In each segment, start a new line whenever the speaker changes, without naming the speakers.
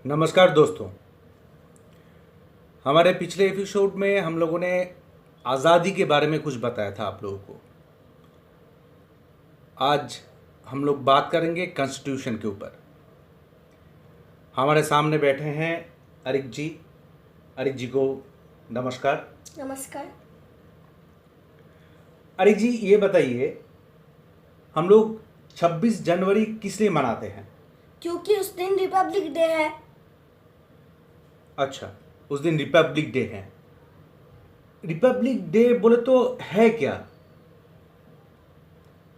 नमस्कार दोस्तों। हमारे पिछले एपिसोड में हम लोगों ने आज़ादी के बारे में कुछ बताया था आप लोगों को। आज हम लोग बात करेंगे कॉन्स्टिट्यूशन के ऊपर। हमारे सामने बैठे हैं अरिक जी। अरिक जी को नमस्कार।
नमस्कार।
अरिक जी, ये बताइए, हम लोग 26 जनवरी किस लिए मनाते हैं?
क्योंकि उस दिन रिपब्लिक डे है।
अच्छा, उस दिन रिपब्लिक डे है। रिपब्लिक डे बोले तो है क्या?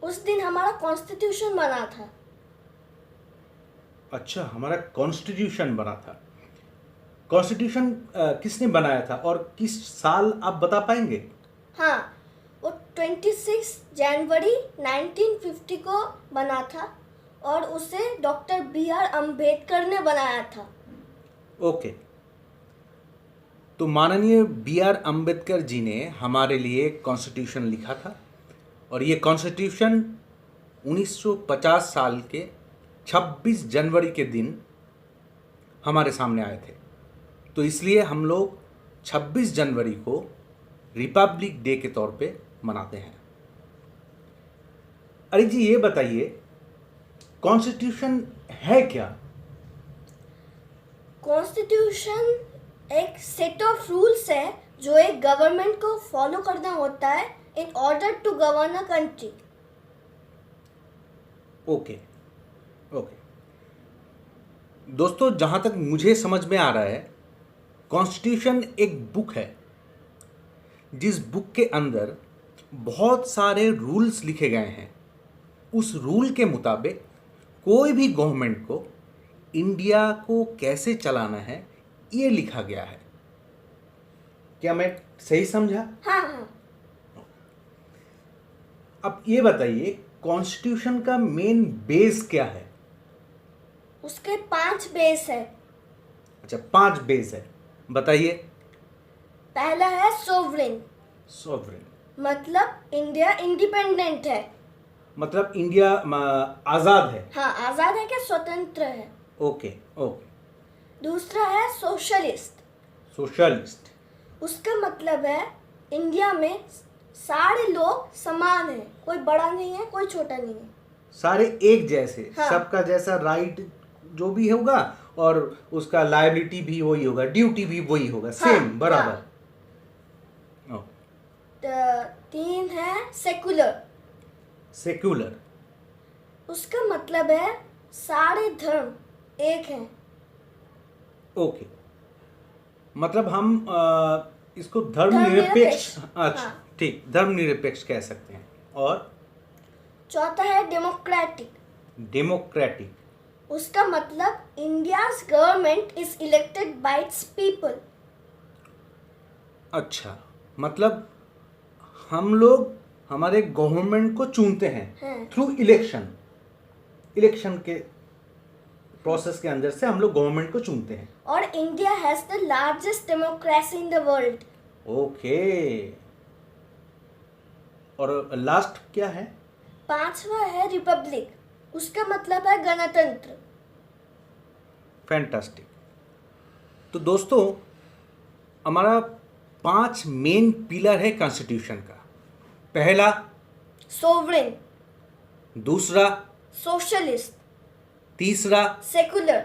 उस दिन हमारा कॉन्स्टिट्यूशन बना था।
अच्छा, हमारा कॉन्स्टिट्यूशन बना था। कॉन्स्टिट्यूशन किसने बनाया था और किस साल, आप बता पाएंगे?
हाँ, वो 26 जनवरी 1950 को बना था और उसे डॉक्टर B.R. अम्बेडकर ने बनाया था।
ओके, तो माननीय B.R. अम्बेडकर जी ने हमारे लिए कॉन्स्टिट्यूशन लिखा था और ये कॉन्स्टिट्यूशन 1950 साल के 26 जनवरी के दिन हमारे सामने आए थे। तो इसलिए हम लोग 26 जनवरी को रिपब्लिक डे के तौर पे मनाते हैं। अरे जी, ये बताइए, कॉन्स्टिट्यूशन है क्या?
कॉन्स्टिट्यूशन एक सेट ऑफ रूल्स है जो एक गवर्नमेंट को फॉलो करना होता है in order to govern a country.
Okay okay दोस्तों, जहाँ तक मुझे समझ में आ रहा है, कॉन्स्टिट्यूशन एक बुक है जिस बुक के अंदर बहुत सारे रूल्स लिखे गए हैं। उस रूल के मुताबिक कोई भी गवर्नमेंट को इंडिया को कैसे चलाना है, ये लिखा गया है। क्या मैं सही समझा?
हाँ हाँ।
अब ये बताइए, कॉन्स्टिट्यूशन का मेन बेस क्या है?
उसके 5 बेस है।
अच्छा, 5 बेस है, बताइए।
पहला है सोवरेन,
सॉवरेन
मतलब इंडिया इंडिपेंडेंट है।
मतलब इंडिया आज़ाद है।
हाँ, आजाद है, क्या स्वतंत्र है।
Okay okay.
दूसरा है सोशलिस्ट।
सोशलिस्ट
उसका मतलब है इंडिया में सारे लोग समान हैं, कोई बड़ा नहीं है, कोई छोटा नहीं है।
सारे एक जैसे,
हाँ।
सबका जैसा राइट जो भी होगा और उसका लायबिलिटी भी वही होगा, ड्यूटी भी वही होगा, सेम बराबर। ओ,
3 है सेकुलर।
सेक्युलर
उसका मतलब है सारे धर्म एक हैं।
ओके, मतलब हम इसको धर्मनिरपेक्ष, अच्छा
हाँ।
ठीक, धर्मनिरपेक्ष कह सकते हैं। और
चौथा है डेमोक्रेटिक।
डेमोक्रेटिक
उसका मतलब India's government is elected by it's people.
अच्छा, मतलब हम लोग हमारे गवर्नमेंट को चुनते हैं
हाँ।
Through election. इलेक्शन के प्रोसेस के अंदर से हम लोग गवर्नमेंट को चुनते हैं।
और India has the largest democracy in the world.
Okay, और लास्ट क्या है?
5वां है रिपब्लिक। उसका मतलब है गणतंत्र।
फैंटास्टिक। तो दोस्तों, हमारा 5 मेन पिलर है कॉन्स्टिट्यूशन का। पहला
सोवरेन,
दूसरा,
सोशलिस्ट,
तीसरा,
सेकुलर,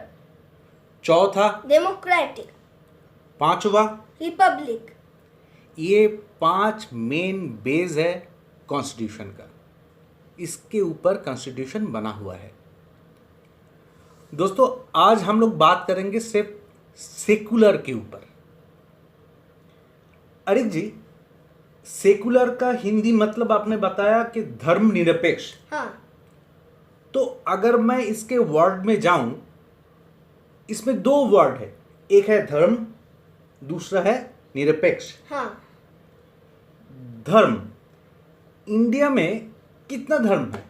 चौथा,
डेमोक्रेटिक,
पांचवा,
रिपब्लिक।
ये 5 मेन बेस है कॉन्स्टिट्यूशन का। इसके ऊपर कॉन्स्टिट्यूशन बना हुआ है। दोस्तों, आज हम लोग बात करेंगे सिर्फ सेकुलर के ऊपर। अरिक जी, सेकुलर का हिंदी मतलब आपने बताया कि धर्मनिरपेक्ष।
हाँ।
तो अगर मैं इसके वर्ड में जाऊं, इसमें 2 वर्ड है, एक है धर्म, दूसरा है निरपेक्ष।
हाँ।
धर्म, इंडिया में कितना धर्म है?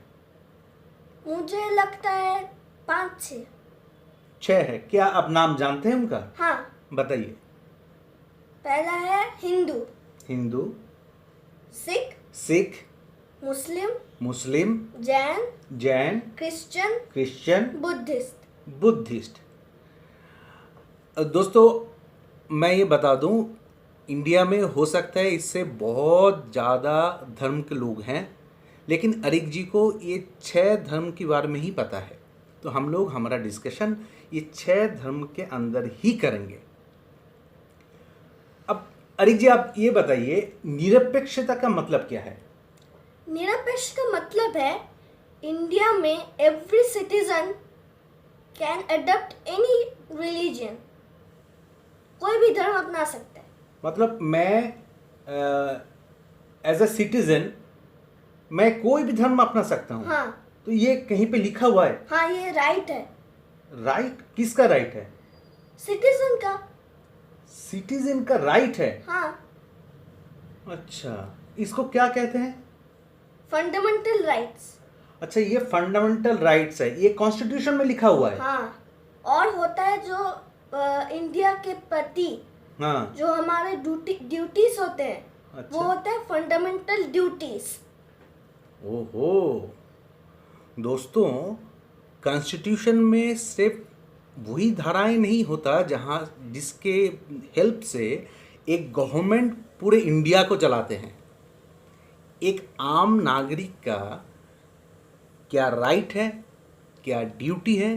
मुझे लगता है 5-6।
6 है। क्या आप नाम जानते हैं उनका?
हाँ।
बताइए।
पहला है Hindu,
Hindu,
Sikh,
Sikh,
Muslim,
Muslim,
Jain,
Jain,
Christian,
Christian,
Buddhist.
Buddhist. दोस्तों मैं ये बता दूं, इंडिया में हो सकता है इससे बहुत ज़्यादा धर्म के लोग हैं, लेकिन अरिक जी को ये 6 धर्म के बारे में ही पता है। तो हम लोग हमारा डिस्कशन ये 6 धर्म के अंदर ही करेंगे। अब अरिक जी आप ये बताइए, निरपेक्षता का मतलब क्या है?
निरपेक्ष का मतलब है इंडिया में every citizen can adopt any religion, कोई भी धर्म अपना सकता है।
मतलब मैं एज अ सिटीजन मैं कोई भी धर्म अपना सकता हूँ।
हाँ
तो ये कहीं पे लिखा हुआ है?
हाँ, ये राइट है।
राइट किसका राइट है?
सिटीजन का।
सिटीजन का राइट है?
हाँ,
अच्छा, इसको क्या कहते हैं?
Fundamental rights.
अच्छा, ये फंडामेंटल राइट्स है, ये कॉन्स्टिट्यूशन में लिखा हुआ है?
हाँ, और होता है जो इंडिया के प्रति
हाँ।
जो हमारे ड्यूटीज होते हैं,
अच्छा।
वो होता है फंडामेंटल ड्यूटीज।
ओहो, दोस्तों कॉन्स्टिट्यूशन में सिर्फ वही धाराएं नहीं होता जहाँ जिसके हेल्प से एक गवर्नमेंट पूरे इंडिया को चलाते हैं। एक आम नागरिक का क्या राइट है, क्या ड्यूटी है,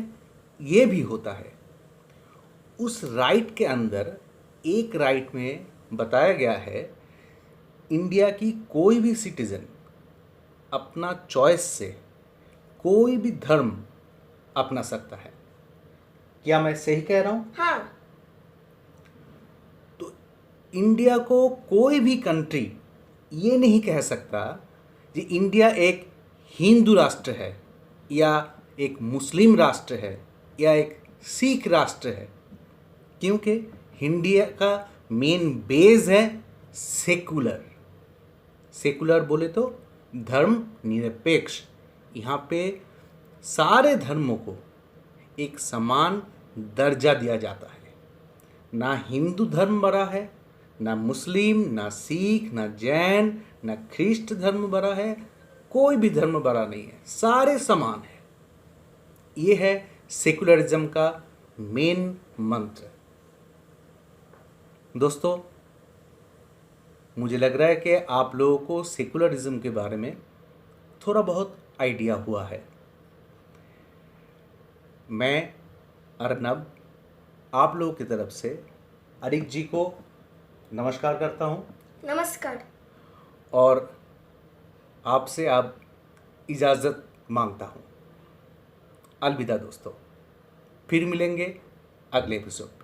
ये भी होता है। उस राइट के अंदर एक राइट में बताया गया है, इंडिया की कोई भी सिटीज़न अपना चॉइस से कोई भी धर्म अपना सकता है। क्या मैं सही कह रहा हूँ?
हाँ,
तो इंडिया को कोई भी कंट्री ये नहीं कह सकता कि इंडिया एक हिंदू राष्ट्र है या एक मुस्लिम राष्ट्र है या एक सिख राष्ट्र है, क्योंकि इंडिया का मेन बेस है सेकुलर। सेकुलर बोले तो धर्म निरपेक्ष। यहाँ पे सारे धर्मों को एक समान दर्जा दिया जाता है। ना हिंदू धर्म बड़ा है, ना मुस्लिम, ना सिख, ना जैन, ना ख्रिस्ट धर्म बड़ा है, कोई भी धर्म बड़ा नहीं है, सारे समान है। ये है सेकुलरिज्म का मेन मंत्र। दोस्तों मुझे लग रहा है कि आप लोगों को सेकुलरिज्म के बारे में थोड़ा बहुत आइडिया हुआ है। मैं अर्नब आप लोगों की तरफ से अरिक जी को नमस्कार करता हूँ
नमस्कार।
और आपसे अब इजाज़त मांगता हूँ। अलविदा दोस्तों, फिर मिलेंगे अगले एपिसोड में।